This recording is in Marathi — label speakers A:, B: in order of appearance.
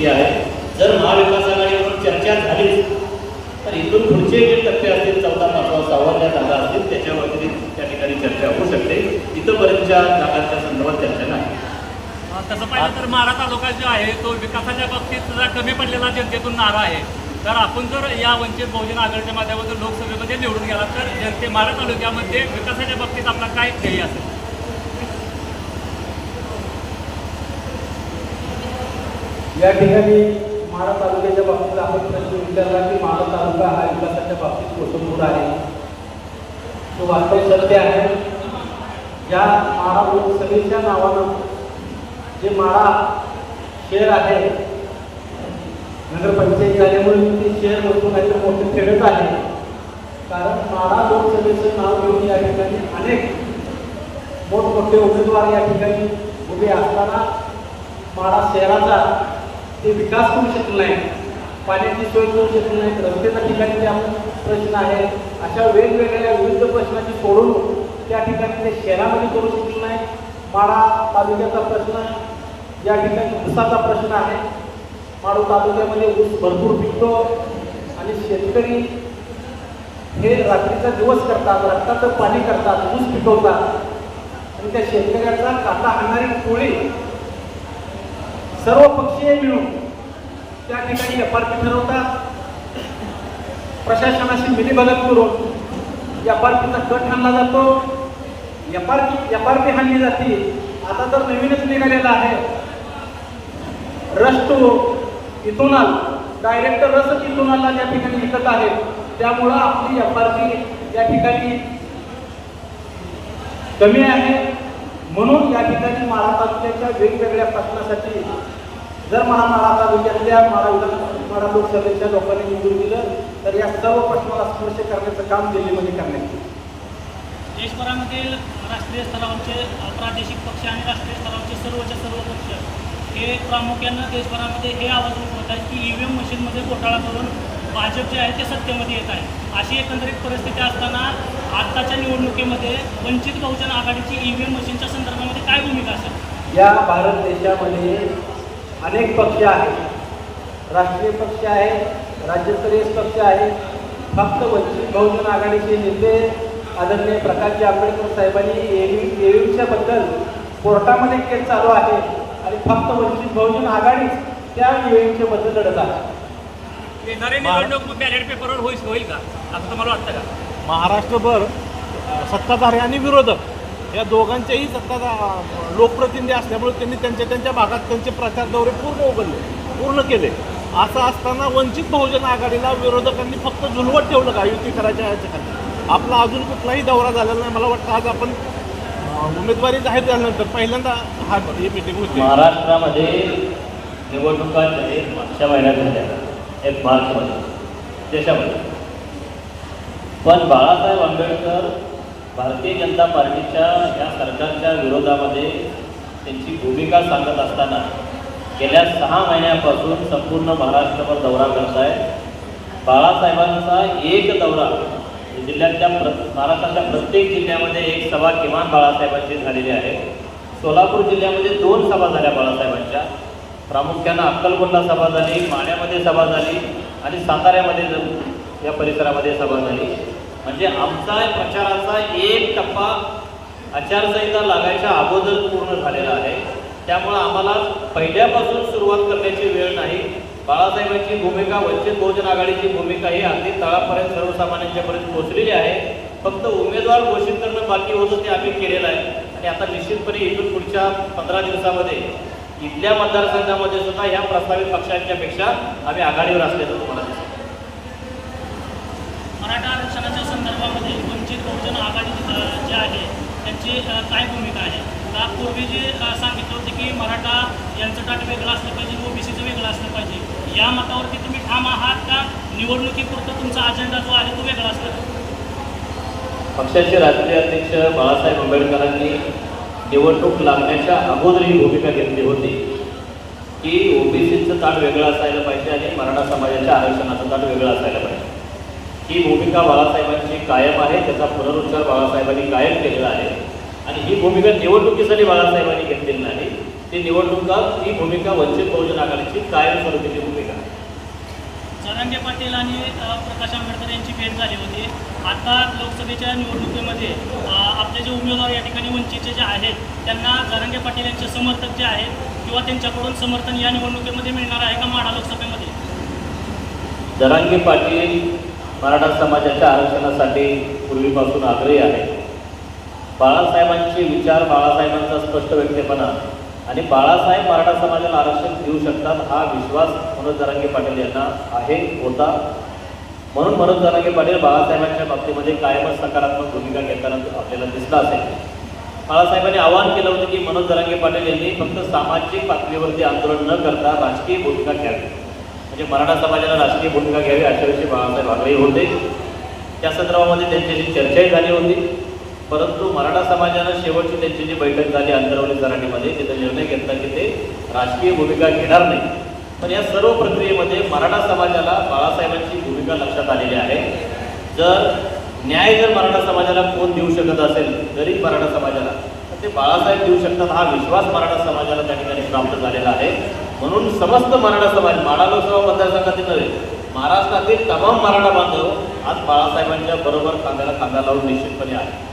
A: परिस्थिती आहे. जर महाविकास आघाडीवर चर्चा झालीच तर इथून पुढचे जे टप्पे असतील 14, 5, 6 ज्या जागा असतील त्याच्यावरती त्या ठिकाणी चर्चा होऊ शकते. इथंपर्यंतच्या जागांच्या संदर्भात चर्चा नाही.
B: तसं पाहिलं तर माढा तालुका जो आहे तो विकासाच्या बाबतीत जरा कमी पडलेला जनतेतून नारा आहे. तर आपण जर या वंचित बहुजन आघाडीच्या माध्यमातून लोकसभेमध्ये निवडून गेला तर माढा तालुक्यामध्ये विकासाच्या बाबतीत आपला काय ध्येय असेल?
C: या ठिकाणी माढा तालुक्याच्या बाबतीत आपण प्रश्न विचारला की माढा तालुका हा विकासाच्या बाबतीत कोसमूर आहे. तो वास्तव सत्य आहे. या माढा लोकसभेच्या नावानं जे माढा शहर आहे नगरपंचायत झाल्यामुळे ते शहर म्हणून काहीतरी मोठे खेळत आहे. कारण माढा लोकसभेचं नाव घेऊन या ठिकाणी अनेक मोठमोठे उमेदवार या ठिकाणी उभे असताना माढा शहराचा ते विकास करू शकले नाही, पाण्याची सोय करू शकले नाही, रस्त्याच्या ठिकाणी जे प्रश्न आहे अशा वेगवेगळ्या विविध प्रश्नाची सोडवणूक त्या ठिकाणी ते शहरामध्ये करू शकले नाही. माढा तालुक्याचा प्रश्न या ठिकाणी ऊसाचा प्रश्न आहे. माढा तालुक्यामध्ये ऊस भरपूर पिकतो आणि शेतकरी हे रात्रीचा दिवस करतात, रक्ताचं पाणी करतात, ऊस पिकवतात आणि त्या शेतकऱ्याचा काटा हाणणारी टोळी सर्व पक्षीय मिळून त्या ठिकाणी FRP ठरवतात. प्रशासनाशी मिलीभगत करून FRPचा कट हाणला जातो. FRP हाणली जाते. आता तर नवीनच निघालेला आहे रस इथोनॉल, डायरेक्ट रस इथोनॉलला त्या ठिकाणी विकत आहे. त्यामुळं आपली FRP या ठिकाणी कमी आहे. म्हणून या ठिकाणी माढा तालुक्याच्या वेगवेगळ्या प्रश्नासाठी जर माढा तालुक्यातल्या माढा लोकसभेच्या लोकांनी निवडून दिलं तर या सर्व प्रश्नाला स्पर्श करण्याचं काम दिल्लीमध्ये करण्यात येईल.
D: देशभरामधील राष्ट्रीय स्तरावरचे प्रादेशिक पक्ष आणि राष्ट्रीय स्तरावरचे सर्व पक्ष हे प्रामुख्यानं देशभरामध्ये हे आवाज उठवत आहेत की EVM मशीनमध्ये घोटाळा करून भाजप जे आहे ते सत्तेमध्ये येत आहे. अशी एकंदरीत परिस्थिती असताना आत्ताच्या निवडणुकीमध्ये वंचित बहुजन आघाडीची EVM मशीनच्या संदर्भामध्ये काय भूमिका असेल?
C: या भारत देशामध्ये अनेक पक्ष आहेत, राष्ट्रीय पक्ष आहेत, राज्यस्तरीय पक्ष आहेत. फक्त वंचित बहुजन आघाडीचे नेते आदरणीय प्रकाश आंबेडकर साहेबांनी EVMच्या बद्दल कोर्टामध्ये केस चालू आहे आणि फक्त वंचित बहुजन आघाडीच त्या EVMच्या बद्दल लढत आहे.
B: येणारे निवडणूक बॅलेट पेपरवर होईल का असं तुम्हाला वाटतं का?
E: महाराष्ट्रभर सत्ताधारी आणि विरोधक या दोघांच्याही लोकप्रतिनिधी असल्यामुळे त्यांनी त्यांच्या भागात त्यांचे प्रचार दौरे पूर्ण केले. असं असताना वंचित बहुजन आघाडीला विरोधकांनी फक्त झुलवत ठेवलं का युती करायच्या ह्याच्याखाली? आपला अजून कुठलाही दौरा झालेला नाही. मला वाटतं आज आपण उमेदवारी जाहीर झाल्यानंतर पहिल्यांदा ही मीटिंग होती.
A: महाराष्ट्रामध्ये निवडणुका मागच्या महिन्यात झाल्या 1 मार्चमध्ये देशामध्ये. पण बाळासाहेब आंबेडकर भारतीय जनता पार्टीच्या या सरकारच्या विरोधामध्ये त्यांची भूमिका सांगत असताना गेल्या 6 महिन्यापासून संपूर्ण महाराष्ट्रभर दौरा करताय. बाळासाहेबांचा एक दौरा जिल्ह्यातल्या महाराष्ट्राच्या प्रत्येक जिल्ह्यामध्ये एक सभा किमान बाळासाहेबांची झालेली आहे. सोलापूर जिल्ह्यामध्ये 2 सभा झाल्या बाळासाहेबांच्या. प्रामुख्यानं अक्कलकोटला सभा झाली, माढ्यामध्ये सभा झाली आणि साताऱ्यामध्ये या परिसरामध्ये सभा झाली. म्हणजे आमचा प्रचाराचा एक टप्पा आचारसंहिता लागायच्या अगोदर पूर्ण झालेला आहे. त्यामुळं आम्हाला पहिल्यापासून सुरुवात करण्याची वेळ नाही. बाळासाहेबांची भूमिका, वंचित बहुजन आघाडीची भूमिका ही अगदी तळापर्यंत सर्वसामान्यांच्यापर्यंत पोहोचलेली आहे. फक्त उमेदवार घोषित करणं बाकी होतं ते आम्ही केलेलं आहे. आणि आता निश्चितपणे इथून पुढच्या 15 दिवसामध्ये इथल्या मतदारसंघामध्ये सुद्धा ह्या प्रस्तावित पक्षांच्या पेक्षा आम्ही आघाडीवर असल्याचं तुम्हाला दिसतं.
D: मराठा आरक्षणाच्या संदर्भामध्ये वंचित बहुजन आघाडी जे आहे त्यांची काय भूमिका आहे? का पूर्वी जे सांगितलं होतं की मराठा यांचं ताट वेगळं असलं पाहिजे, OBCचं वेगळं असलं पाहिजे, या मतावरती तुम्ही ठाम आहात का? निवडणुकीपुरतं तुमचा अजेंडा जो आहे तो वेगळा असला?
A: पक्षाचे राष्ट्रीय अध्यक्ष बाळासाहेब आंबेडकरांनी निवडणूक लागण्याच्या अगोदर ही भूमिका घेतली होती की OBCचं ताट वेगळं असायला पाहिजे आणि मराठा समाजाच्या आरक्षणाचं ताट वेगळं असायला पाहिजे. ही भूमिका बाळासाहेबांची कायम आहे. त्याचा पुनरुच्चार बाळासाहेबांनी कायम केलेला आहे आणि ही भूमिका निवडणुकीसाठी बाळासाहेबांनी घेतलेली नाही. ती निवडणुकात ही भूमिका वंचित बहुजन आघाडीची कायमस्वरूपीची भूमिका आहे.
D: जरांगे पाटील आणि प्रकाश आंबेडकर यांची भेट झाली होती. आता लोकसभेच्या निवडणुकीमध्ये आपले जे उमेदवार या ठिकाणी वंचितचे जे आहेत त्यांना जरांगे पाटील यांचे समर्थक जे आहेत किंवा त्यांच्याकडून समर्थन या निवडणुकीमध्ये मिळणार आहे का माढा लोकसभेमध्ये?
A: जरांगे पाटील मराठा समाजाच्या आरक्षणासाठी पूर्वीपासून आग्रही आहे. बाळासाहेबांचे विचार, बाळासाहेबांचा स्पष्ट व्यक्तीपणा आणि बाळासाहेब मराठा समाजाला आरक्षण देऊ शकतात हा विश्वास मनोज जरांगे पाटील यांना आहे, होता. म्हणून मनोज जरांगे पाटील बाळासाहेबांच्या बाबतीमध्ये कायमच सकारात्मक भूमिका घेताना आपल्याला दिसला असेल. बाळासाहेबांनी आवाहन केलं होतं की मनोज जरांगे पाटील यांनी फक्त सामाजिक पातळीवरती आंदोलन न करता राजकीय भूमिका घ्यावी, म्हणजे मराठा समाजाला राजकीय भूमिका घ्यावी अशा विषयी बाळासाहेब आग्रही होते. त्या संदर्भामध्ये त्यांच्याशी चर्चाही झाली होती. परंतु मराठा समाजानं शेवटची त्यांची जी बैठक झाली अंतरवली सराटीमध्ये तिथे निर्णय घेतला की ते राजकीय भूमिका घेणार नाही. पण या सर्व प्रक्रियेमध्ये मराठा समाजाला बाळासाहेबांची भूमिका लक्षात आलेली आहे. जर न्याय जर मराठा समाजाला कोण देऊ शकत असेल, गरीब मराठा समाजाला, तर ते बाळासाहेब देऊ शकतात हा विश्वास मराठा समाजाला त्या ठिकाणी प्राप्त झालेला आहे. म्हणून समस्त मराठा समाज, माढा लोकसभा मतदारसंघातील नव्हे, महाराष्ट्रातील तमाम मराठा बांधव आज बाळासाहेबांच्या बरोबर खांद्याला खांदा लावून निश्चितपणे आहे.